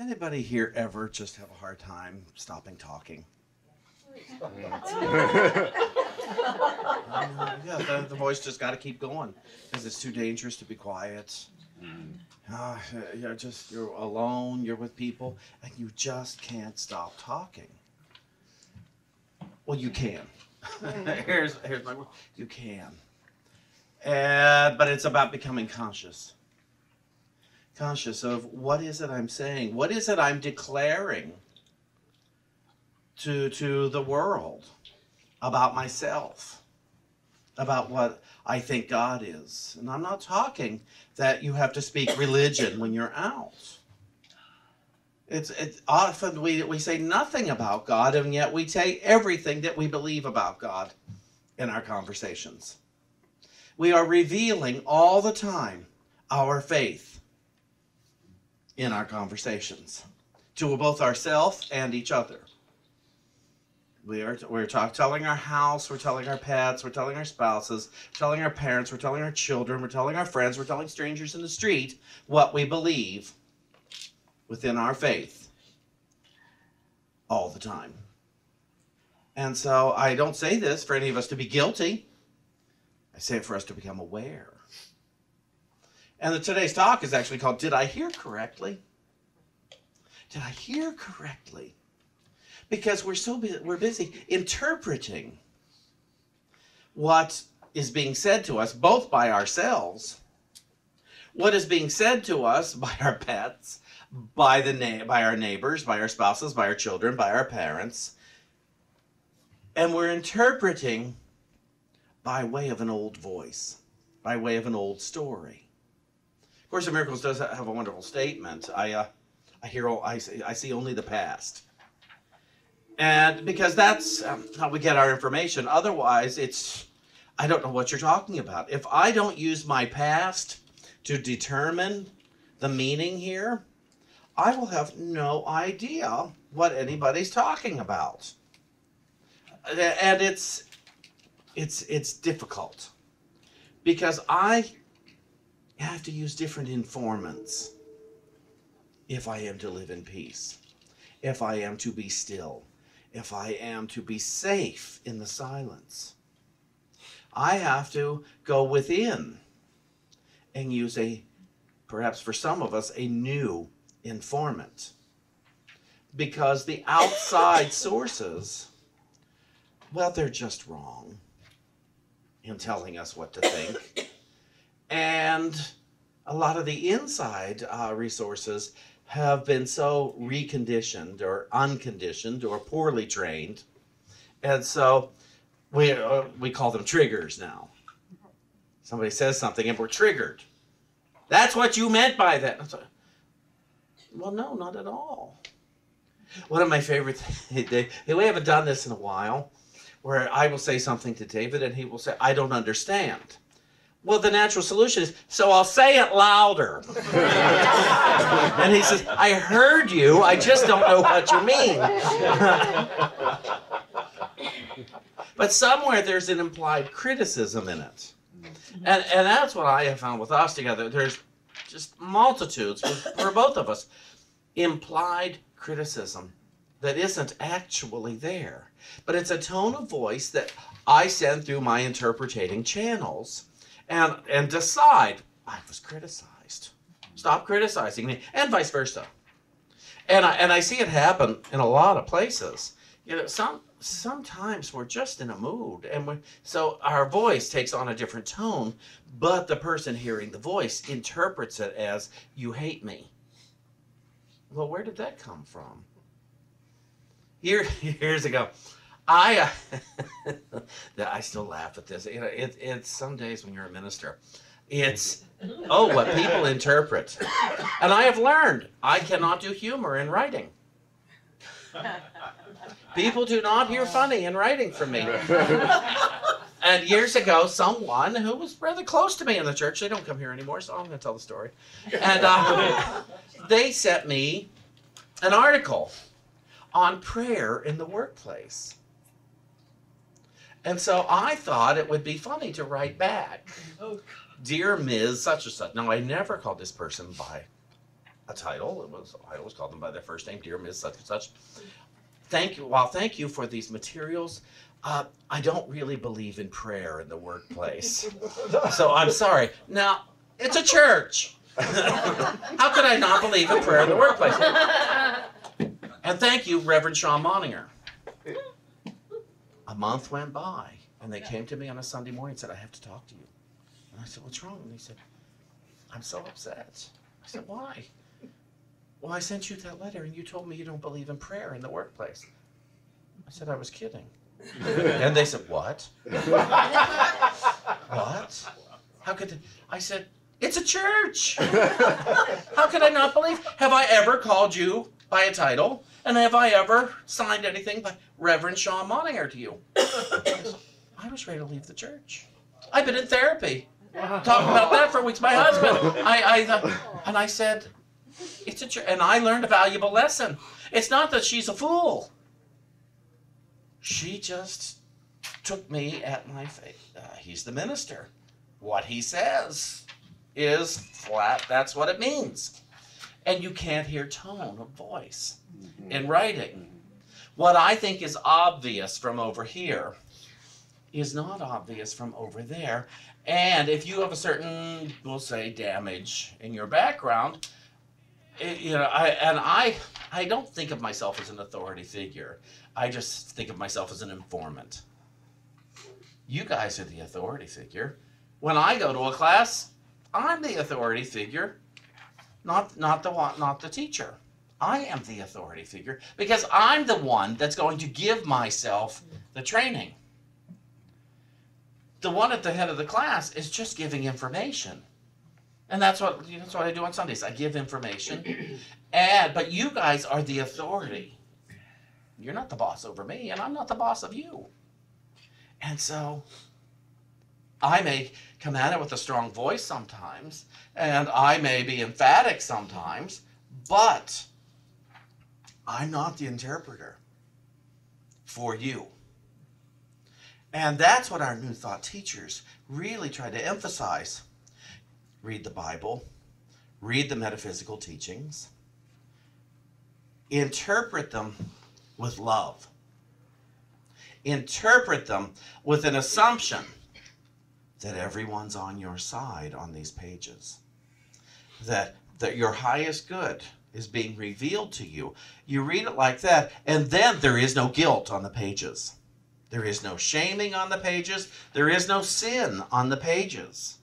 Anybody here ever just have a hard time stopping talking? Yeah, the voice just got to keep going because it's too dangerous to be quiet. You're alone, you're with people, and you just can't stop talking. Well, you can. here's my word. You can. But it's about becoming conscious. Conscious of what is it I'm saying? What is it I'm declaring to the world about myself? About what I think God is. And I'm not talking that you have to speak religion when you're out. It's often we say nothing about God, and yet we say everything that we believe about God in our conversations. We are revealing all the time our faith in our conversations to both ourselves and each other. We're telling our house, we're telling our pets, we're telling our spouses, we're telling our parents, we're telling our children, we're telling our friends, we're telling strangers in the street what we believe within our faith all the time. And so I don't say this for any of us to be guilty. I say it for us to become aware. And today's talk is actually called, Did I Hear Correctly? Did I hear correctly? Because we're busy interpreting what is being said to us, both by ourselves, what is being said to us by our pets, by our neighbors, by our spouses, by our children, by our parents. And we're interpreting by way of an old voice, by way of an old story. Of Course in Miracles does have a wonderful statement. I see only the past. And because that's how we get our information. Otherwise, I don't know what you're talking about. If I don't use my past to determine the meaning here, I will have no idea what anybody's talking about. And it's difficult because I have to use different informants if I am to live in peace, if I am to be still, if I am to be safe in the silence. I have to go within and use perhaps for some of us, a new informant. Because the outside sources, well, they're just wrong in telling us what to think. And a lot of the inside resources have been so reconditioned or unconditioned or poorly trained. And so we call them triggers now. Somebody says something and we're triggered. That's what you meant by that. Well, no, not at all. One of my favorite things, we haven't done this in a while, where I will say something to David and he will say, I don't understand. Well, the natural solution is, so I'll say it louder. And he says, I heard you, I just don't know what you mean. But somewhere there's an implied criticism in it. And that's what I have found with us together. There's just multitudes for both of us. Implied criticism that isn't actually there. But it's a tone of voice that I send through my interpreting channels and decide, I was criticized. Stop criticizing me, and vice versa. And I see it happen in a lot of places. You know, sometimes we're just in a mood, and so our voice takes on a different tone, but the person hearing the voice interprets it as, you hate me. Well, where did that come from? Years ago, I still laugh at this. You know, it's some days when you're a minister, it's what people interpret, and I have learned I cannot do humor in writing. People do not hear funny in writing from me. And years ago, someone who was rather close to me in the church, they don't come here anymore, so I'm going to tell the story. And they sent me an article on prayer in the workplace. And so I thought it would be funny to write back. Dear Ms. such and such. Now, I never called this person by a title. I always called them by their first name, dear Miss such and such. Thank you for these materials. I don't really believe in prayer in the workplace, so I'm sorry. Now, it's a church. How could I not believe in prayer in the workplace? And thank you, Reverend Shawn Moninger. A month went by, and they came to me on a Sunday morning and said, I have to talk to you. And I said, what's wrong? And he said, I'm so upset. I said, why? Well, I sent you that letter, and you told me you don't believe in prayer in the workplace. I said, I was kidding. And they said, what? What? How could I said, it's a church. How could I not believe? Have I ever called you by a title? And have I ever signed anything by Reverend Shawn Moninger to you? I was ready to leave the church. I've been in therapy. Talking about that for weeks. My husband. And I said, it's a church. And I learned a valuable lesson. It's not that she's a fool. She just took me at my faith. He's the minister. What he says is flat. That's what it means. And you can't hear tone of voice in writing. What I think is obvious from over here is not obvious from over there. And if you have a certain, we'll say, damage in your background, I don't think of myself as an authority figure. I just think of myself as an informant. You guys are the authority figure. When I go to a class, I'm the authority figure, not the teacher. I am the authority figure because I'm the one that's going to give myself the training. The one at the head of the class is just giving information. And that's what I do on Sundays. I give information. But you guys are the authority. You're not the boss over me, and I'm not the boss of you. And so I may come at it with a strong voice sometimes, and I may be emphatic sometimes, but I'm not the interpreter for you. And that's what our New Thought teachers really try to emphasize. Read the Bible, read the metaphysical teachings, interpret them with love. Interpret them with an assumption that everyone's on your side on these pages. That your highest good is being revealed to you. You read it like that, and then there is no guilt on the pages. There is no shaming on the pages. There is no sin on the pages.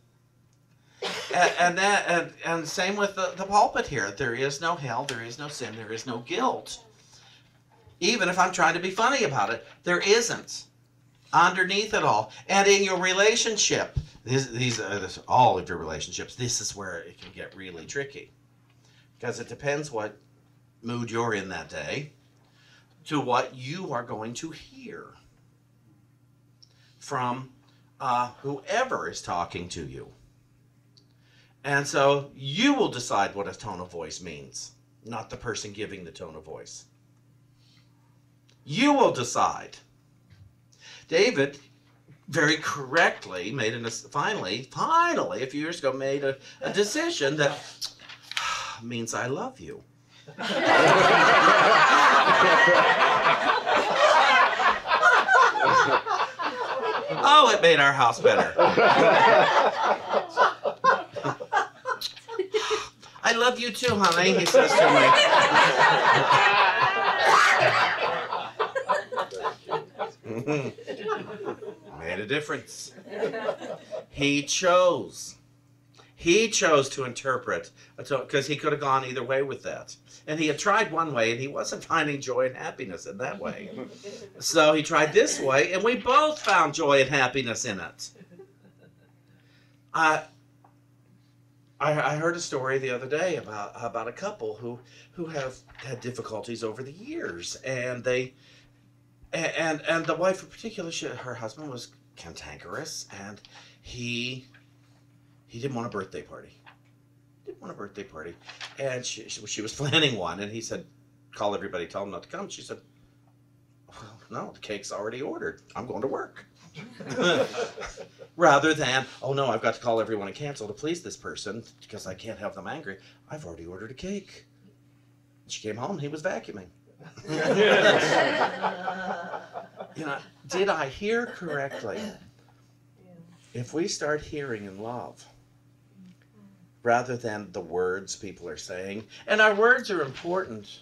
And same with the pulpit here. There is no hell, there is no sin, there is no guilt. Even if I'm trying to be funny about it, there isn't. Underneath it all. And in your relationship, these are all of your relationships, this is where it can get really tricky. Because it depends what mood you're in that day to what you are going to hear from whoever is talking to you. And so you will decide what a tone of voice means, not the person giving the tone of voice. You will decide. David very correctly made finally, a few years ago, made a decision that means I love you. Oh, it made our house better. I love you too, honey, he says to me. Made a difference. He chose to interpret, because he could have gone either way with that. And he had tried one way, and he wasn't finding joy and happiness in that way. So he tried this way, and we both found joy and happiness in it. I heard a story the other day about a couple who have had difficulties over the years, and the wife in particular, her husband was cantankerous, and he didn't want a birthday party. And she was planning one, and he said, call everybody, tell them not to come. She said, well, no, the cake's already ordered. I'm going to work. Rather than, oh no, I've got to call everyone and cancel to please this person because I can't have them angry. I've already ordered a cake. She came home, he was vacuuming. Did I hear correctly? If we start hearing in love, rather than the words people are saying, and our words are important.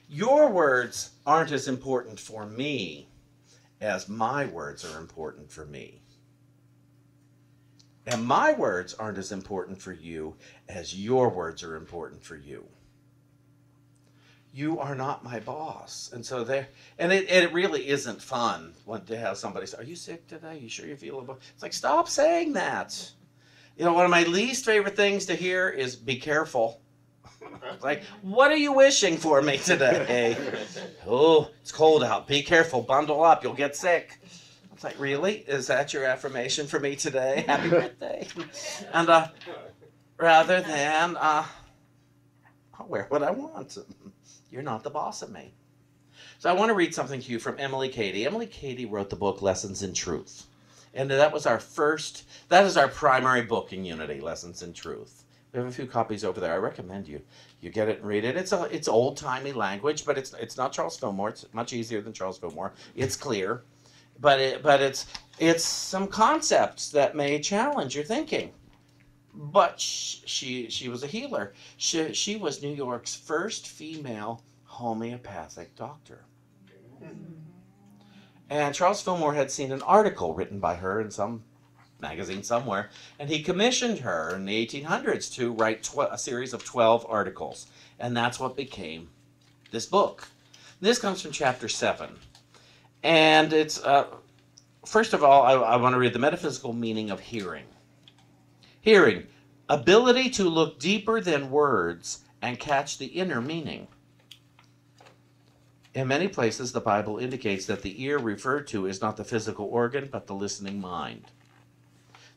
Your words aren't as important for me as my words are important for me. And my words aren't as important for you as your words are important for you. You are not my boss. And so it really isn't fun to have somebody say, are you sick today? You sure you feel about? It's like, stop saying that. One of my least favorite things to hear is be careful. Like, what are you wishing for me today? Oh, it's cold out. Be careful. Bundle up. You'll get sick. It's like, really? Is that your affirmation for me today? Happy birthday. And rather than, I'll wear what I want. You're not the boss of me. So I want to read something to you from Emily Cady. Emily Cady wrote the book Lessons in Truth. And that is our primary book in Unity, Lessons in Truth. We have a few copies over there. I recommend you get it and read it. It's old-timey language, but it's not Charles Fillmore. It's much easier than Charles Fillmore. It's clear. But it's some concepts that may challenge your thinking. But she was a healer. She was New York's first female homeopathic doctor. And Charles Fillmore had seen an article written by her in some magazine somewhere, and he commissioned her in the 1800s to write a series of 12 articles. And that's what became this book. This comes from chapter 7. And it's, first of all, I want to read the metaphysical meaning of hearing. Hearing, ability to look deeper than words and catch the inner meaning. In many places, the Bible indicates that the ear referred to is not the physical organ, but the listening mind.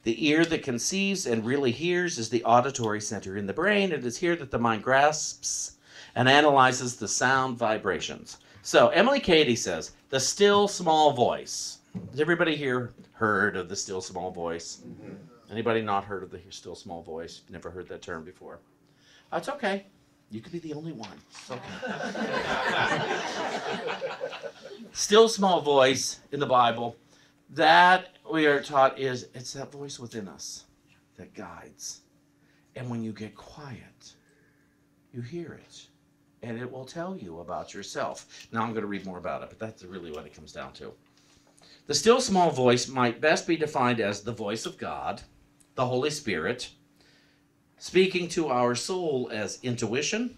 The ear that conceives and really hears is the auditory center in the brain. It is here that the mind grasps and analyzes the sound vibrations. So Emily Cady says, the still small voice. Has everybody here heard of the still small voice? Mm-hmm. Anybody not heard of the still small voice? Never heard that term before? That's okay. You could be the only one. It's okay. Still small voice in the Bible, that we are taught it's that voice within us that guides. And when you get quiet, you hear it. And it will tell you about yourself. Now I'm going to read more about it, but that's really what it comes down to. The still small voice might best be defined as the voice of God, the Holy Spirit, speaking to our soul as intuition.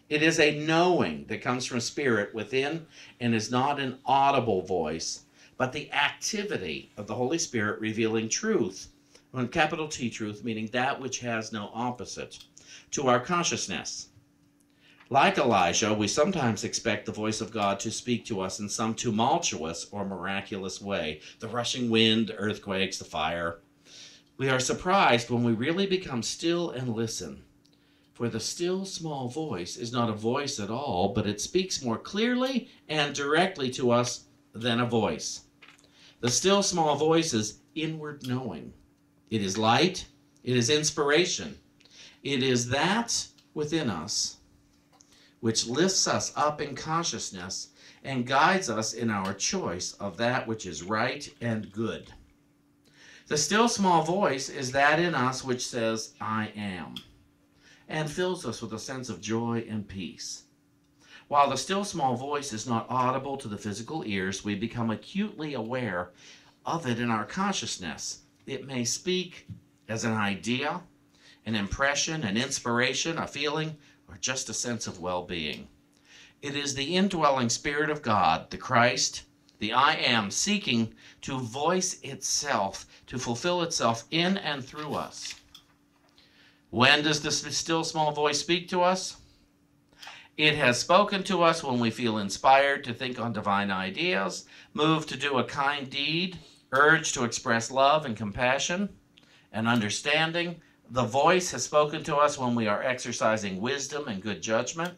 It is a knowing that comes from spirit within and is not an audible voice, but the activity of the Holy Spirit revealing truth, and capital T truth, meaning that which has no opposite, to our consciousness. Like Elijah, we sometimes expect the voice of God to speak to us in some tumultuous or miraculous way, the rushing wind, the earthquakes, the fire. We are surprised when we really become still and listen. For the still small voice is not a voice at all, but it speaks more clearly and directly to us than a voice. The still small voice is inward knowing. It is light. It is inspiration. It is that within us which lifts us up in consciousness and guides us in our choice of that which is right and good. The still small voice is that in us which says, I am, and fills us with a sense of joy and peace. While the still small voice is not audible to the physical ears, we become acutely aware of it in our consciousness. It may speak as an idea, an impression, an inspiration, a feeling, or just a sense of well-being. It is the indwelling Spirit of God, the Christ, the I Am, seeking to voice itself, to fulfill itself in and through us. When does the still small voice speak to us? It has spoken to us when we feel inspired to think on divine ideas, moved to do a kind deed, urged to express love and compassion and understanding. The voice has spoken to us when we are exercising wisdom and good judgment,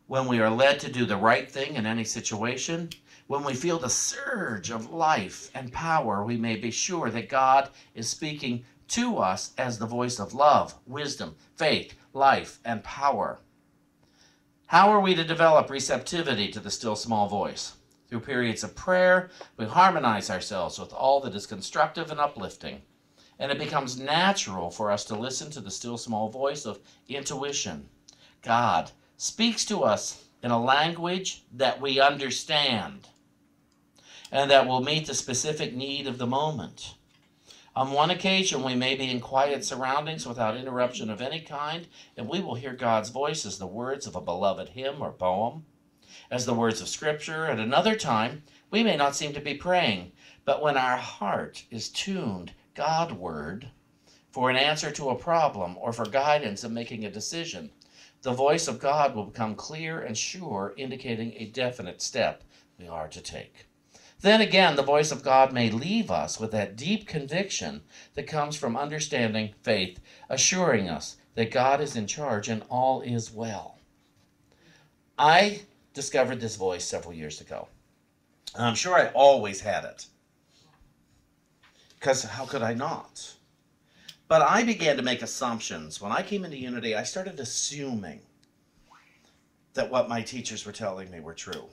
when we are led to do the right thing in any situation, When we feel the surge of life and power, we may be sure that God is speaking to us as the voice of love, wisdom, faith, life, and power. How are we to develop receptivity to the still small voice? Through periods of prayer, we harmonize ourselves with all that is constructive and uplifting, and it becomes natural for us to listen to the still small voice of intuition. God speaks to us in a language that we understand and that will meet the specific need of the moment. On one occasion, we may be in quiet surroundings without interruption of any kind, and we will hear God's voice as the words of a beloved hymn or poem, as the words of Scripture. At another time, we may not seem to be praying, but when our heart is tuned Godward for an answer to a problem or for guidance in making a decision, the voice of God will become clear and sure, indicating a definite step we are to take. Then again, the voice of God may leave us with that deep conviction that comes from understanding faith, assuring us that God is in charge and all is well. I discovered this voice several years ago. And I'm sure I always had it, because how could I not? But I began to make assumptions. When I came into Unity, I started assuming that what my teachers were telling me were true,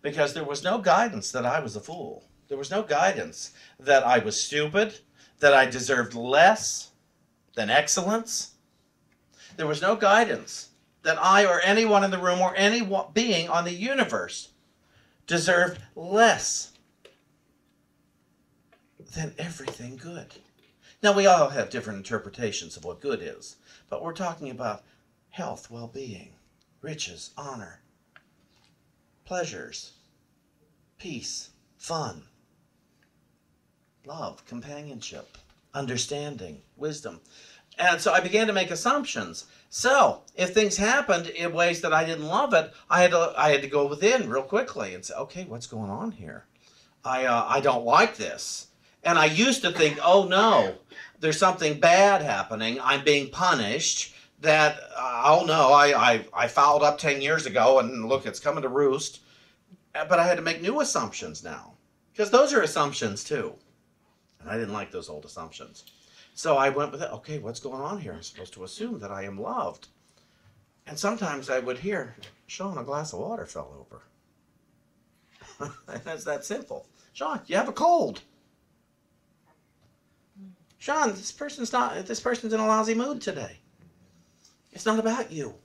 because there was no guidance that I was a fool. There was no guidance that I was stupid, that I deserved less than excellence. There was no guidance that I or anyone in the room or any being on the universe deserved less than everything good. Now, we all have different interpretations of what good is, but we're talking about health, well-being, riches, honor, pleasures, peace, fun, love, companionship, understanding, wisdom. And so I began to make assumptions. So if things happened in ways that I didn't love it, I had to go within real quickly and say, okay, what's going on here? I don't like this. And I used to think, oh no, there's something bad happening. I'm being punished. That, oh no, I fouled up 10 years ago and look, it's coming to roost. But I had to make new assumptions now, because those are assumptions too. And I didn't like those old assumptions. So I went with it. Okay, what's going on here? I'm supposed to assume that I am loved. And sometimes I would hear, Shawn, a glass of water fell over. And it's that simple. Shawn, you have a cold. Shawn, this person's in a lousy mood today. It's not about you.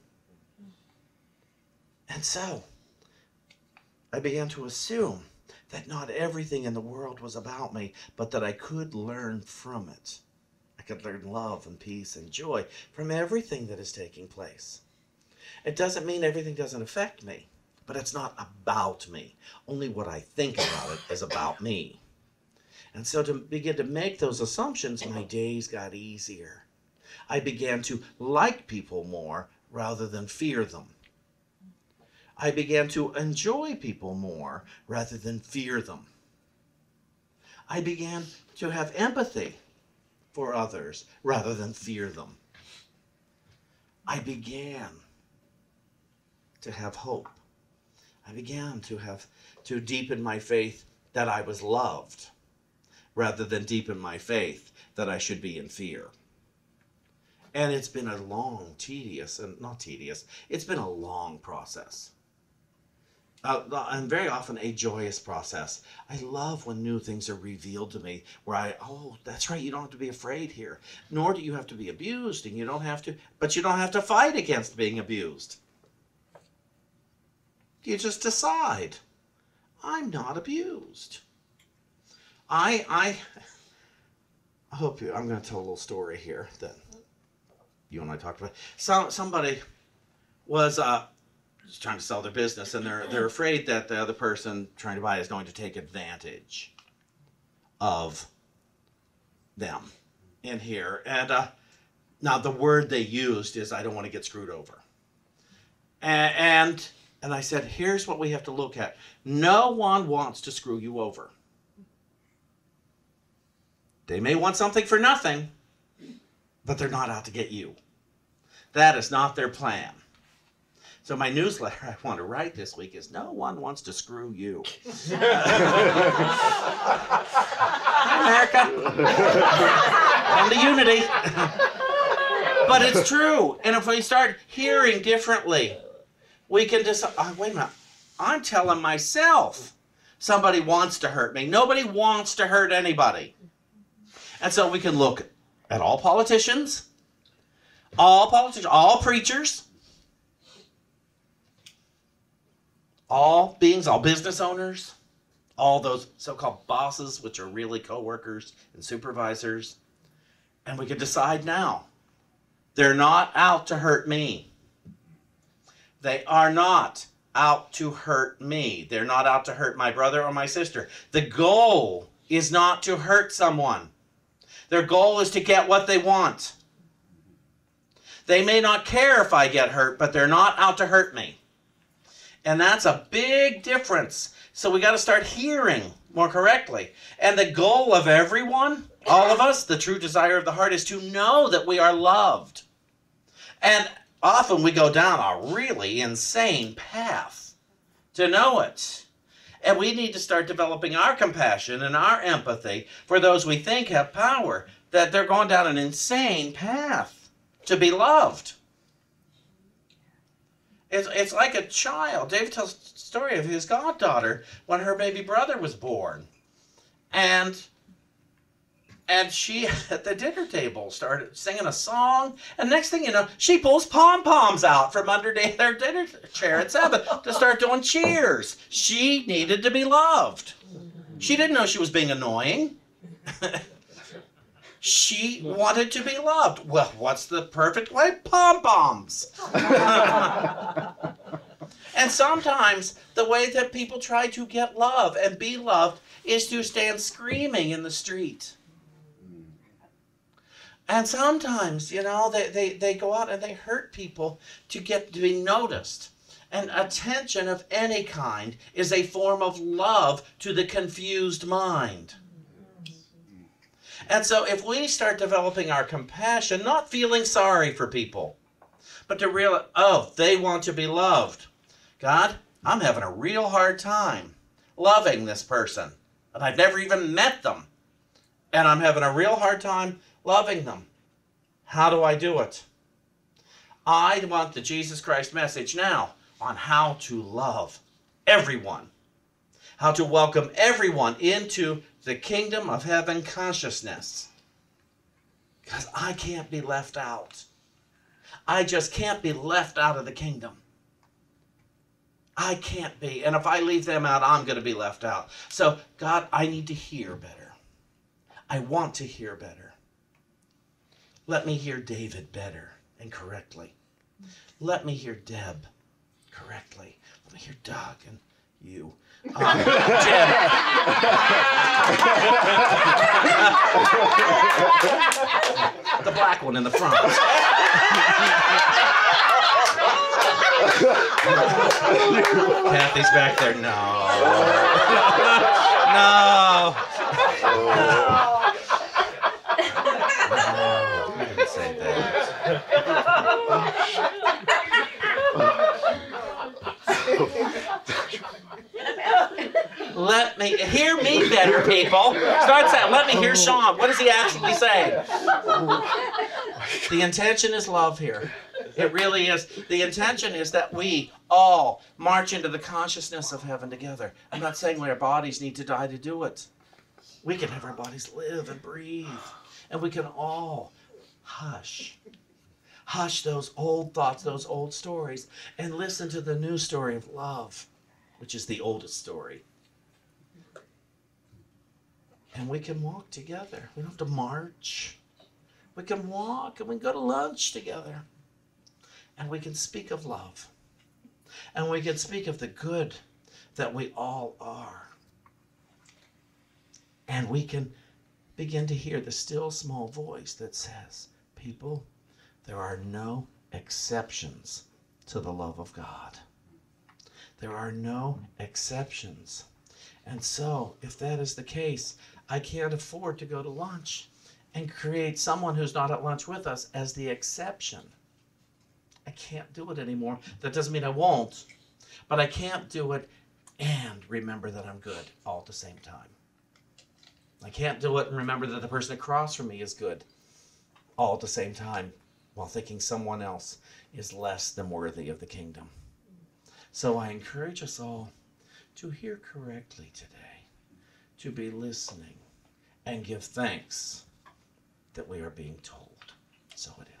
And so I began to assume that not everything in the world was about me, but that I could learn from it. I could learn love and peace and joy from everything that is taking place. It doesn't mean everything doesn't affect me, but it's not about me. Only what I think about it is about me. And so to begin to make those assumptions, my days got easier. I began to like people more rather than fear them. I began to enjoy people more rather than fear them. I began to have empathy for others rather than fear them. I began to have hope. I began to deepen my faith that I was loved rather than deepen my faith that I should be in fear. And it's been a long, it's been a long process. And very often a joyous process. I love when new things are revealed to me where oh, that's right, you don't have to be afraid here. Nor do you have to be abused, and you don't have to fight against being abused. You just decide, I'm not abused. I hope I'm going to tell a little story here that you and I talked about. Somebody was trying to sell their business, and they're afraid that the other person trying to buy is going to take advantage of them in here. And now the word they used is, I don't want to get screwed over. And I said, here's what we have to look at. No one wants to screw you over. They may want something for nothing, but they're not out to get you. That is not their plan. So my newsletter I want to write this week is, no one wants to screw you. Hi, America. Come to unity. But it's true. And if we start hearing differently, we can decide, oh, wait a minute, I'm telling myself somebody wants to hurt me. Nobody wants to hurt anybody. And so we can look at all politicians, all preachers, all beings, all business owners, all those so-called bosses, which are really co-workers and supervisors. And we can decide now, they're not out to hurt me. They are not out to hurt me. They're not out to hurt my brother or my sister. The goal is not to hurt someone. Their goal is to get what they want. They may not care if I get hurt, but they're not out to hurt me. And that's a big difference. So we got to start hearing more correctly. And the goal of everyone, all of us, the true desire of the heart is to know that we are loved. And often we go down a really insane path to know it. And we need to start developing our compassion and our empathy for those we think have power, that they're going down an insane path to be loved. It's like a child. David tells the story of his goddaughter when her baby brother was born. And she, at the dinner table, started singing a song. And next thing you know, she pulls pom-poms out from underneath their dinner chair at 7 to start doing cheers. She needed to be loved. She didn't know she was being annoying. She wanted to be loved. Well, what's the perfect way? Pom-poms. And sometimes the way that people try to get love and be loved is to stand screaming in the street. And sometimes, you know, they go out and they hurt people to get to be noticed. And attention of any kind is a form of love to the confused mind. And so if we start developing our compassion, not feeling sorry for people, but to realize, oh, they want to be loved. God, I'm having a real hard time loving this person. And I've never even met them. And I'm having a real hard time loving them. How do I do it? I want the Jesus Christ message now on how to love everyone. How to welcome everyone into the kingdom of heaven consciousness. Because I can't be left out. I just can't be left out of the kingdom. I can't be. And if I leave them out, I'm going to be left out. So, God, I need to hear better. I want to hear better. Let me hear David better and correctly. Let me hear Deb correctly. Let me hear Doug and you. Jim. The black one in the front. Kathy's back there. No. No. I didn't say that. Let me hear me better, people. Start saying, let me hear Shawn. What is he actually saying? The intention is love here. It really is. The intention is that we all march into the consciousness of heaven together. I'm not saying our bodies need to die to do it. We can have our bodies live and breathe. And we can all hush. Hush those old thoughts, those old stories, and listen to the new story of love, which is the oldest story. And we can walk together. We don't have to march. We can walk and we can go to lunch together. And we can speak of love. And we can speak of the good that we all are. And we can begin to hear the still small voice that says, people, there are no exceptions to the love of God. There are no exceptions. And so, if that is the case, I can't afford to go to lunch and create someone who's not at lunch with us as the exception. I can't do it anymore. That doesn't mean I won't, but I can't do it and remember that I'm good all at the same time. I can't do it and remember that the person across from me is good all at the same time while thinking someone else is less than worthy of the kingdom. So I encourage us all to hear correctly today, to be listening, and give thanks that we are being told. So it is.